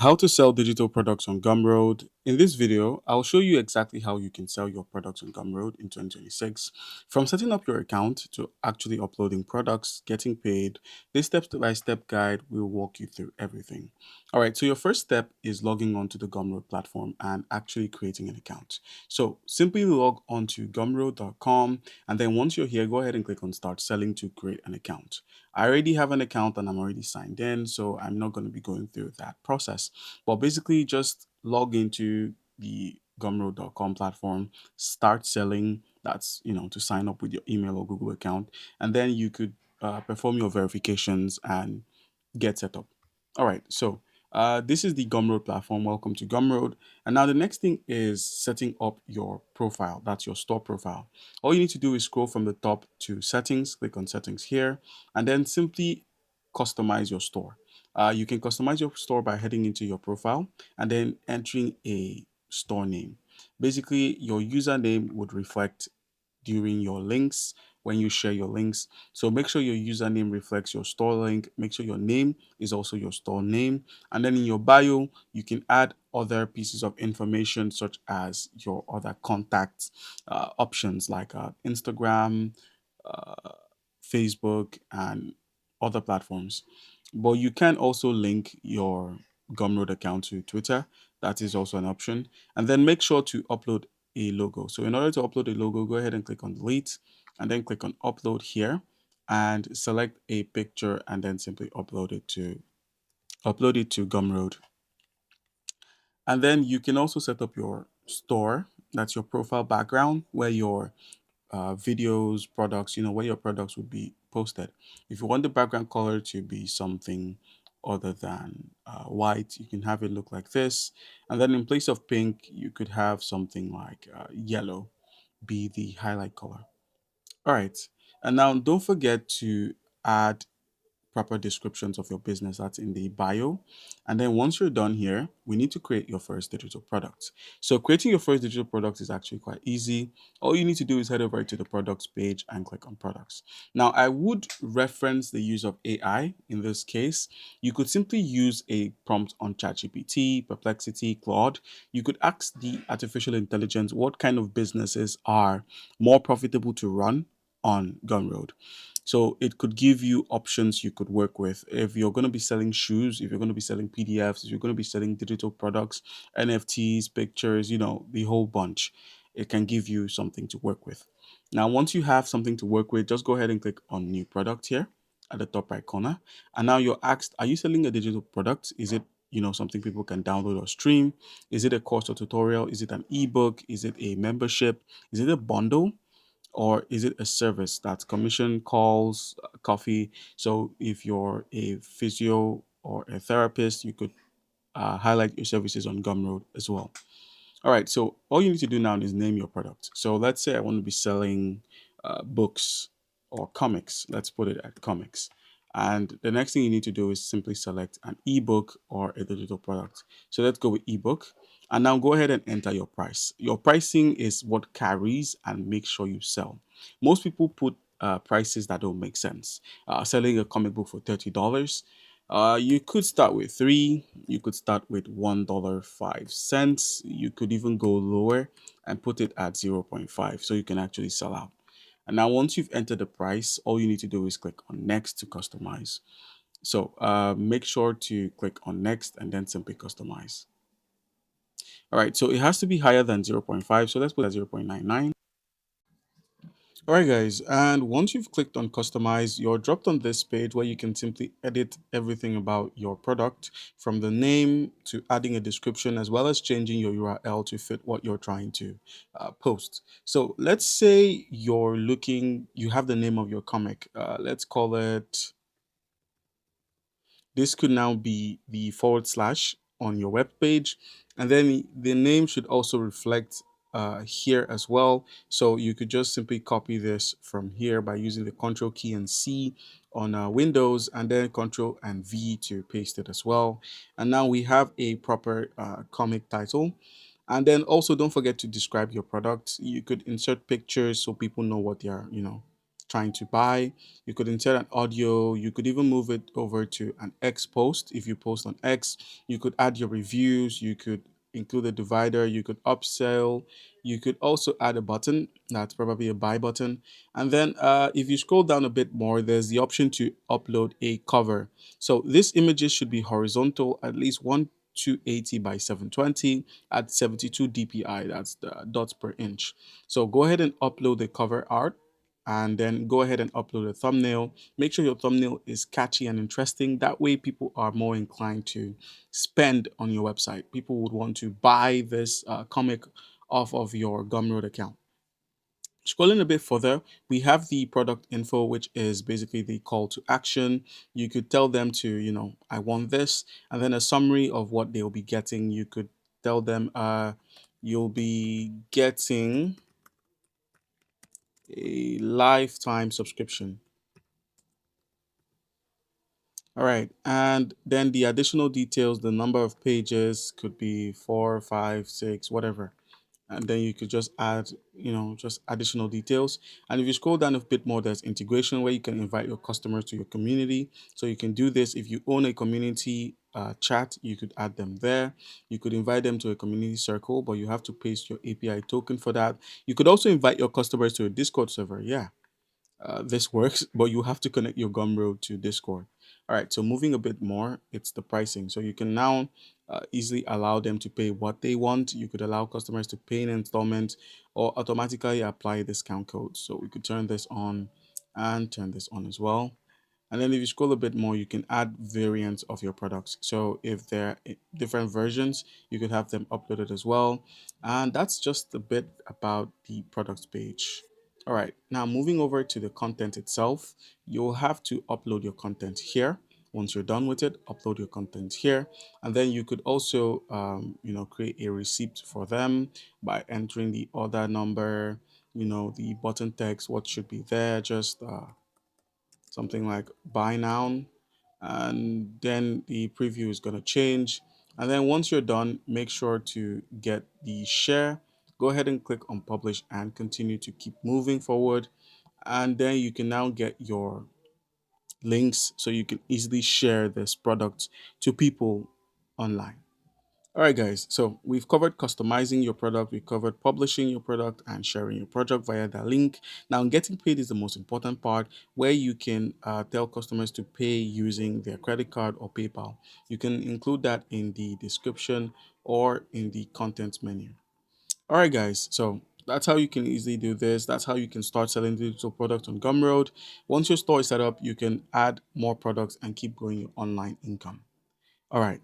How to sell digital products on Gumroad. In this video, I'll show you exactly how you can sell your products on Gumroad in 2026. From setting up your account to actually uploading products, getting paid, this step-by-step guide will walk you through everything. All right, so your first step is logging onto the Gumroad platform and actually creating an account. So simply log on to gumroad.com, and then once you're here, go ahead and click on Start Selling to create an account. I already have an account and I'm already signed in, so I'm not going to be going through that process. But basically, just log into the gumroad.com platform, start selling. That's, to sign up with your email or Google account, and then you could perform your verifications and get set up. All right, so this is the Gumroad platform. Welcome to Gumroad. And now the next thing is setting up your profile. That's your store profile. All you need to do is scroll from the top to settings, click on settings here, and then simply customize your store. You can customize your store by heading into your profile and then entering a store name. Basically, your username would reflect during your links when you share your links. So make sure your username reflects your store link. Make sure your name is also your store name. And then in your bio, you can add other pieces of information such as your other contacts options like Instagram, uh, Facebook, and other platforms. But you can also link your Gumroad account to Twitter. That is also an option. And then make sure to upload a logo. So in order to upload a logo, go ahead and click on delete and then click on upload here and select a picture and then simply upload it to Gumroad. And then you can also set up your store. That's your profile background where your videos, products, where your products would be posted. If you want the background color to be something other than white, you can have it look like this. And then in place of pink, you could have something like yellow be the highlight color. All right. And now don't forget to add proper descriptions of your business. That's in the bio. And then once you're done here, we need to create your first digital product. So creating your first digital product is actually quite easy. All you need to do is head over to the products page and click on products. Now, I would reference the use of AI in this case. You could simply use a prompt on ChatGPT, Perplexity, Claude. You could ask the artificial intelligence what kind of businesses are more profitable to run on Gumroad. So it could give you options you could work with. If you're going to be selling shoes, if you're going to be selling PDFs, if you're going to be selling digital products, NFTs, pictures, the whole bunch, it can give you something to work with. Now, once you have something to work with, just go ahead and click on new product here at the top right corner. And now you're asked, are you selling a digital product? Is it something people can download or stream? Is it a course or tutorial? Is it an ebook? Is it a membership? Is it a bundle? Or is it a service that's commission calls, coffee? So if you're a physio or a therapist, you could highlight your services on Gumroad as well. All right, so all you need to do now is name your product. So let's say I want to be selling books or comics. Let's put it at comics. And the next thing you need to do is simply select an ebook or a digital product. So let's go with ebook. And now go ahead and enter your price. Your pricing is what carries and makes sure you sell. Most people put prices that don't make sense. Selling a comic book for $30. You could start with three. You could start with $1.05. You could even go lower and put it at zero point 0.5 so you can actually sell out. And now once you've entered the price, all you need to do is click on next to customize. So make sure to click on next and then simply customize. All right, so it has to be higher than zero point 0.5. So let's put it at 0.99. All right, guys, and once you've clicked on customize, you're dropped on this page where you can simply edit everything about your product from the name to adding a description as well as changing your URL to fit what you're trying to post. So let's say you have the name of your comic. Let's call it this could now be the forward slash on your web page. And then the name should also reflect here as well. So you could just simply copy this from here by using the Control key and C on Windows and then Control and V to paste it as well. And now we have a proper comic title. And then also don't forget to describe your product. You could insert pictures so people know what they are, trying to buy. You could insert an audio. You could even move it over to an X post. If you post on X, you could add your reviews. You could include a divider. You could upsell. You could also add a button. That's probably a buy button. And then if you scroll down a bit more, there's the option to upload a cover. So these images should be horizontal, at least 1280 by 720 at 72 dpi. That's the dots per inch. So go ahead and upload the cover art, and then go ahead and upload a thumbnail. Make sure your thumbnail is catchy and interesting. That way people are more inclined to spend on your website. People would want to buy this comic off of your Gumroad account. Scrolling a bit further, we have the product info, which is basically the call to action. You could tell them to, I want this, and then a summary of what they'll be getting. You could tell them, you'll be getting a lifetime subscription. All right. And then the additional details, the number of pages could be four, five, six, whatever. And then you could just add, just additional details. And if you scroll down a bit more, there's integration where you can invite your customers to your community. So you can do this if you own a community chat, you could add them there. You could invite them to a community circle, but you have to paste your API token for that. You could also invite your customers to a Discord server. Yeah, this works, but you have to connect your Gumroad to Discord. All right, so moving a bit more, it's the pricing. So you can now easily allow them to pay what they want. You could allow customers to pay in installments or automatically apply discount codes. So we could turn this on and turn this on as well. And then if you scroll a bit more, you can add variants of your products. So if there are different versions, you could have them uploaded as well. And that's just a bit about the products page. All right, now moving over to the content itself, you'll have to upload your content here. Once you're done with it, upload your content here. And then you could also, create a receipt for them by entering the order number, the button text, what should be there, just something like buy now, and then the preview is going to change. And then once you're done, make sure to get the share. Go ahead and click on publish and continue to keep moving forward. And then you can now get your links so you can easily share this product to people online. All right, guys. So we've covered customizing your product, we covered publishing your product and sharing your product via that link. Now, getting paid is the most important part, where you can tell customers to pay using their credit card or PayPal. You can include that in the description or in the content menu. All right, guys. So that's how you can easily do this. That's how you can start selling digital products on Gumroad. Once your store is set up, you can add more products and keep growing your online income. All right.